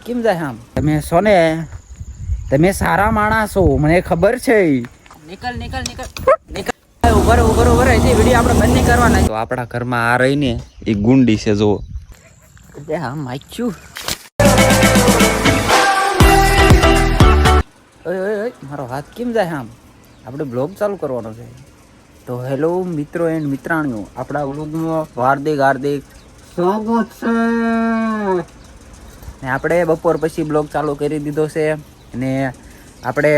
કેમ જાય આમ? તમે છો ને, તમે સારા માણસ છો, મને ખબર છે. નીકળ નીકળ નીકળ નીકળ. ઉભર હજી વિડીયો આપણે બંધ નહીં કરવાના. તો આપણા ઘરમાં આ રહી ને એ ગુંડી છે જો. હા માચ્યું. ઓય મારો હાથ કેમ જાય આમ? આપણે બ્લોગ ચાલુ કરવાનો છે. તો હેલો મિત્રો એન્ડ મિત્રાણીઓ, આપણા બ્લોગમાં હાર્દિક સ્વાગત છે. ને આપણે બપોર પછી બ્લોગ ચાલુ કરી દીધો છે અને આપણે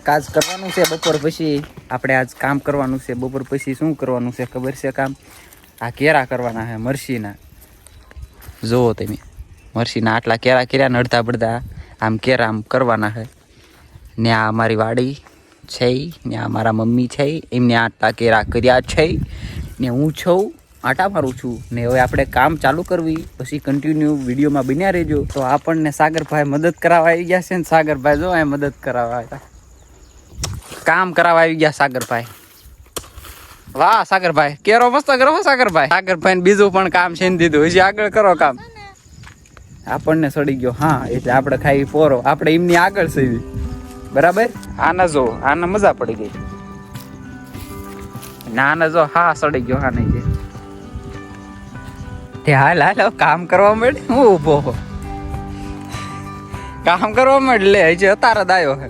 કાજ કરવાનું છે. બપોર પછી આપણે આજ કામ કરવાનું છે. બપોર પછી શું કરવાનું છે ખબર છે? કામ આ કેરા કરવાના છે મરસીના. જુઓ તમે, મરસીના આટલા કેરા કર્યા ને અડધા બડધા આમ કેરા આમ કરવાના છે. ને આ અમારી વાડી છે, ને આ મારા મમ્મી છે, એમને આટલા કેરા કર્યા છે, ને હું છું આટા મારું છું. ને હવે આપણે કામ ચાલુ કરવી, પછી કન્ટિન્યુ વિડીયોમાં બન્યા રહેજો. તો આપણને સાગરભાઈ મદદ કરાવવા આવી ગયા છે ને. સાગરભાઈ જો આ મદદ કરાવવા આવ્યા, કામ કરાવવા આવી ગયા સાગરભાઈ. વાહ સાગરભાઈ, કેરો મસ્ત કરો સાગરભાઈ. સાગરભાઈ ને બીજું પણ કામ છે ને દીધું, હજી આગળ કરો કામ. આપણને સડી ગયો, હા એટલે આપણે ખાઈ પોરો, આપણે એમની આગળ સેવી બરાબર. આના જો, આના મજા પડી ગઈ. નાના જો હા સડી ગયો. હા નહીં તે હાલ કામ કરવા માંડ. હું ઊભો કામ કરવા માંડ લે. હજી અતાર જ આવ્યો હે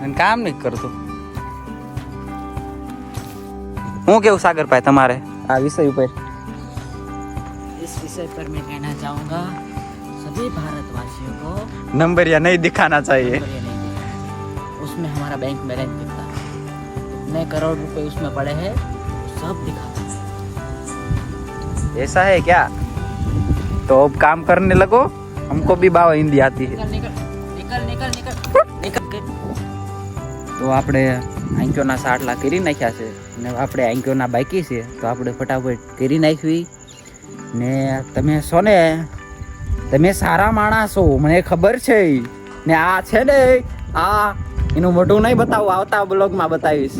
અને કામ નહીં કરતો. હું કેવું સાગરભાઈ તમારે આ વિષય ઉપર? इस विषय पर मैं कहना चाहूँगा सभी भारतवासियों को नंबरिया नहीं दिखाना चाहिए. उसमें हमारा बैंक बैलेंस दिखता है, कितने करोड़ रुपए उसमें पड़े हैं सब दिखाता है. ऐसा है क्या? तो अब काम करने लगो. हमको भी बाव हिंदी आती है. निकल निकल निकल निकल निकल निकल. તો આપણે આંક્યોના સાટલા કરી નાખ્યા છે ને આપણે આંક્યોના બાકી છે, તો આપણે ફટાફટ કરી નાખવી. ને તમે છો ને, તમે સારા માણસ છો, મને ખબર છે. ને આ છે ને, આ એનું મોઢું નહીં બતાવું, આવતા બ્લોગમાં બતાવીશ.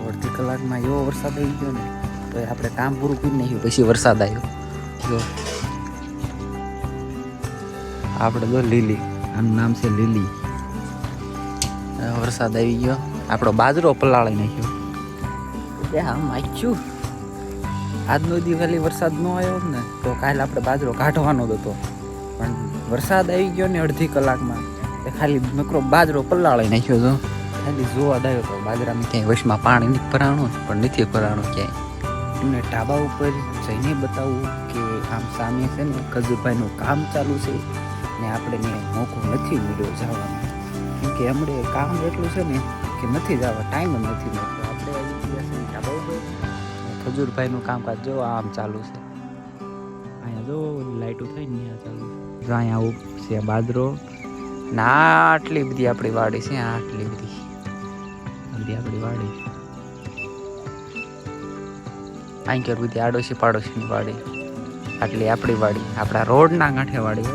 અડધી કલાકમાં એવો વરસાદ આવી ગયો ને, તો આપણે કામ પૂરું કરી નાખ્યું. પછી વરસાદ આવ્યો. જો આપણે તો લીલી, આનું નામ છે લીલી. વરસાદ આવી ગયો, આપણો બાજરો પલાળી નાખ્યો. હા માચ્યું. આજનો દી ખાલી વરસાદ ન આવ્યો ને તો કાલે આપણે બાજરો કાઢવાનો જ હતો, પણ વરસાદ આવી ગયો ને અડધી કલાકમાં એ ખાલી નકરો બાજરો પલાળી નાખ્યો. તો ખાલી જોવા આવ્યો તો બાજરામાં ક્યાંય વશમાં પાણી નથી ભરાણું, પણ નથી ભરાણું ક્યાંય. એમને ઢાબા ઉપર જઈને બતાવવું કે આમ સામે છે ને ખજૂરભાઈનું કામ ચાલુ છે ને આપણે મોકો નથી મળ્યો જવાનો, કેમ કે હમણે કામ એટલું છે ને કે નથી જવા, ટાઈમ જ નથી મળતો. આપણે આવી ગયા છે ઢાબા ઉપર. ખજૂરભાઈનું કામકાજ જો આમ ચાલુ છે. અહીંયા જો લાઈટો થઈ ને ચાલુ છે. અહીંયા છે બાજરો ના આટલી બધી આપણી વાડી છે. આટલી બધી આપણી વાડી. અહીં કે બધી આડોશી પાડોશીની વાડી. આટલી આપણી વાડી, આપણા રોડના કાંઠે વાડી.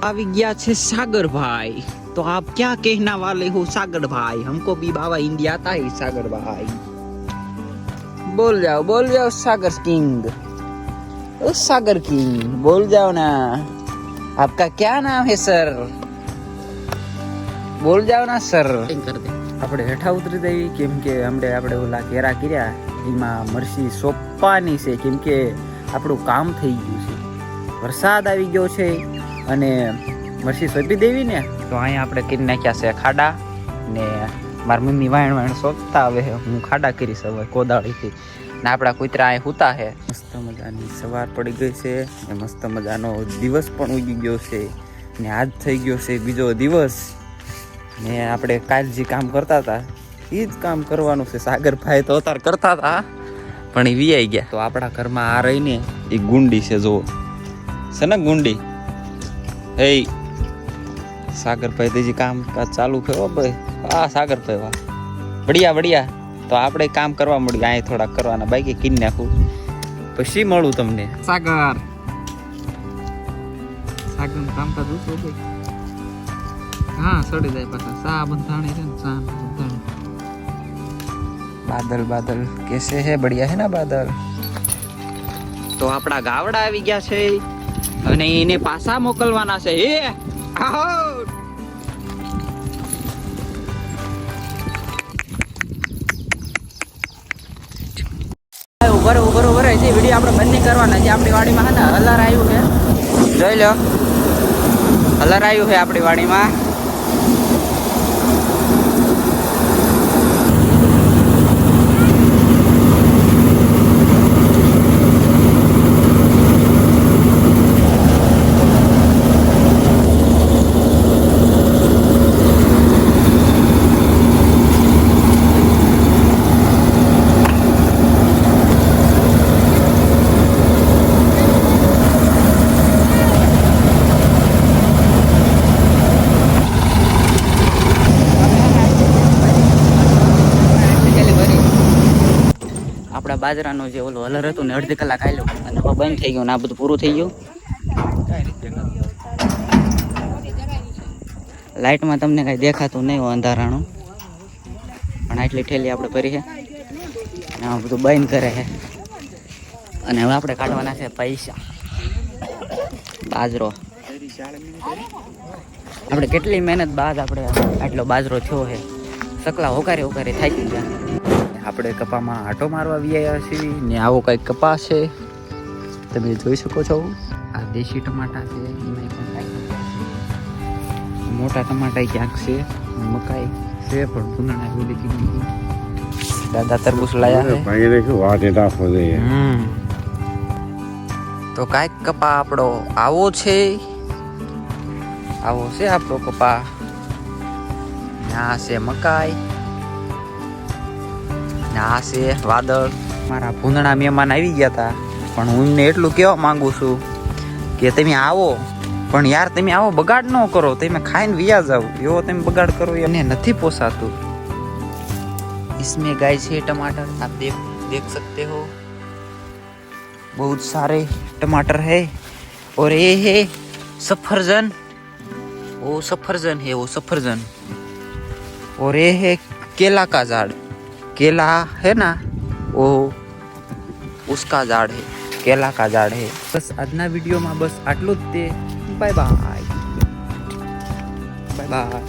આવી ગયા છે સાગરભાઈ. તો આપ क्या कहना वाले हो सागर भाई? हमको भी बाबा हिंदी आता है सागर भाई. बोल जाओ सागर किंग. ओ सागर किंग बोल जाओ ना. आपका क्या नाम है सर? બોલ જાવ ના સર. આપણે હેઠા ઉતરી જઈએ, કેમ કે હમણાં આપણે ઓલા કેરા કર્યા એમાં મરસી સોંપવાની છે, કેમ કે આપણું કામ થઈ ગયું છે. વરસાદ આવી ગયો છે અને મરસી સોંપી દેવી ને, તો અહીંયા આપણે કરી નાખ્યા છે ખાડા. ને મારી મમ્મી વાણ સોંપતા આવે, હું ખાડા કરીશ હવે કોદાળીથી. ને આપણા કૂતરા અહીં સૂતા છે. મસ્ત મજાની સવાર પડી ગઈ છે ને મસ્ત મજાનો દિવસ પણ ઉગી ગયો છે ને આજ થઈ ગયો છે બીજો દિવસ. ને આપણે કાલ જે કામ કરતા હતા એ જ કામ કરવાનું છે. સાગરભાઈ તો અત્યારે કરતા હતા પણ એ વીઆઈ ગયા. તો આપણા ઘરમાં આ રહીને એ ગુંડી છે, જુઓ છે ને ગુંડી. હે સાગરભાઈ તો જે કામ ચાલુ થયો ભાઈ. હા સાગરભાઈ વાહ, બઢિયા. તો આપણે કામ કરવા મળ્યું, અહીંયા થોડા કરવાના બાકી કીન નાખું, પછી મળું તમને. સાગર સાગર કામકાજ ઓછું હોય. હા સડી જાય પાછા સા બંધાણી છે ને સા બંધાણી. બાદલ બાદલ કેસે હે બઢિયા હે ના બાદલ. તો આપણા ગાવડા આવી ગયા છે અને એને પાછા મોકલવાના છે. એ આહો ઉભર હજી વિડીયો આપણે બંધ નહીં કરવાના છે. આપણી વાડીમાં હે ને હલર આવ્યું છે, જોઈ લો. હલર આવ્યું છે આપણી વાડીમાં. આપણા બાજરાનું જે ઓલું હલર હતું ને અડધી કલાક આવેલું અને હવે બંધ થઈ ગયું ને આ બધું પૂરું થઈ ગયું. લાઇટમાં તમને કાંઈ દેખાતું નહીં હોય અંધારાનું, પણ આટલી ઠેલી આપણે ભરી છે અને આ બધું બંધ કરે છે. અને હવે આપણે કાઢવાના છે પૈસા. બાજરો આપણે કેટલી મહેનત બાદ આપણે આટલો બાજરો થયો છે. સકલા હોકારે હોકારે થાકી ગયા. આપણે કપામાં આટો મારવા આવ્યા છીએ ને આવો કંઈક કપા છે તમે જોઈ શકો છો. આ દેશી ટમાટા છે, એમાં પણ મોટા ટમાટા ક્યાંક છે, મકાઈ છે પણ ભૂંગણા ઓલી કીધી. દાદા તરબૂચ લાયા છે. તો કાંઈક કપા આપણો આવો છે. આવો છે આપણો કપા. આ છે મકાઈ, આ છે વાદળ. મારા ભૂંદણા મહેમાન આવી ગયા હતા, પણ હું એમને એટલું કહેવા માંગુ છું કે તમે આવો પણ યાર તમે આવો બગાડ ન કરો. તમે ખાઈને વિયા જાવ, એવો તમે બગાડ કરો એને નથી પોસાતું. इसमें गाय છે टमाटर, आप देख सकते हो बहुत सारे टमाटर है. और ये है सफरजन, वो सफरजन है, वो सफरजन. और ये है केला का झाड़. केला है ना वो उसका झाड़ है, केला का झाड़ है. बस આજના વિડીયોમાં બસ આટલું જ તે. Bye bye bye bye.